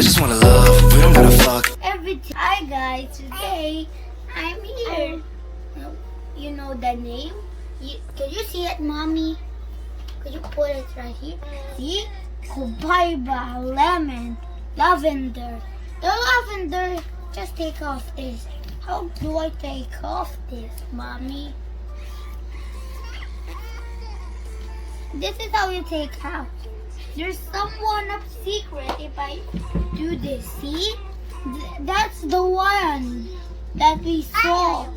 just wanna love, we don't gotta fuck. Hi guys, today I'm here. You know the name? Can you see it, mommy? Could you put it right here? See? Copaiba, lemon, lavender. The lavender, just take off this. How do I take off this, mommy? This is how you take out. There's someone up secret if I do this. See? That's the one that we saw.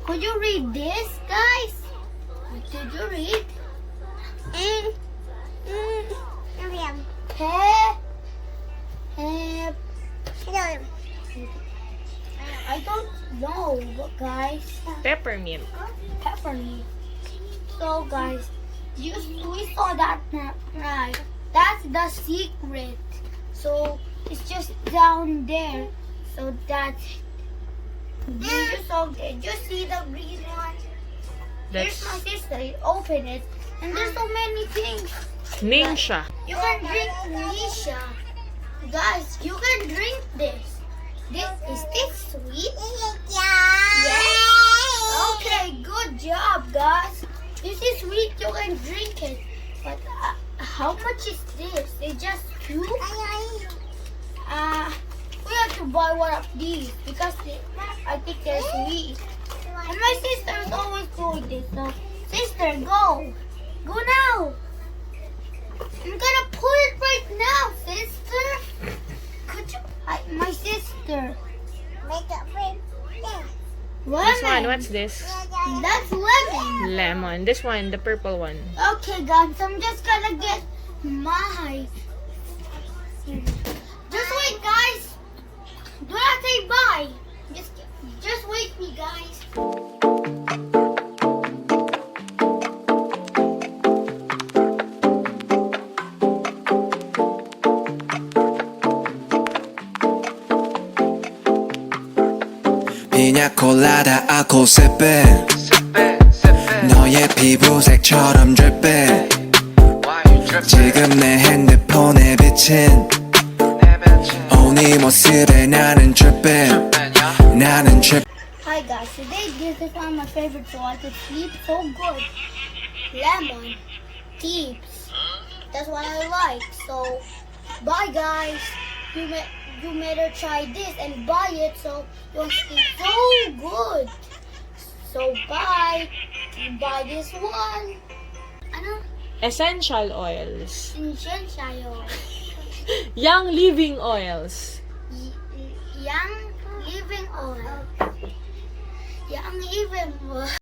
Could you read this, guys? Did you read? I don't know, guys. Peppermint. Peppermint. So, guys, we saw that right. That's the secret. So it's just down there. So that's. Did you see the green one? There's my sister. Open it, and there's so many things. Ningxia. You can drink Nisha. Guys, you can drink this. Is this sweet? Yes. Okay, good job, guys. This is sweet. You can drink it. But how much is this? It's just 2? We have to buy one of these because I think they're sweet. And my sister is always doing this. So, sister, go. Go now. I'm gonna pour it right now, sister. Could you? My sister. Lemon. This one, what's this? That's lemon. Lemon. This one, the purple one. Okay, guys, I'm just gonna get my. Just wait, guys. Do not say bye. Just wait me, guys. 피냐콜라다 알코올 sipping 너의 피부색처럼 dripping 지금 내 핸드폰에 비친 네 모습에 나는 tripping 나는 tripping. Hi guys, today this is one of my favorites, so I could sleep so good. Lemon, tips. That's what I like. So, bye guys. You better try this and buy it so you'll sleep so good. So bye. Buy this one. Ano? Essential oils. Essential. Young living oils. Young living oil. Young living oil.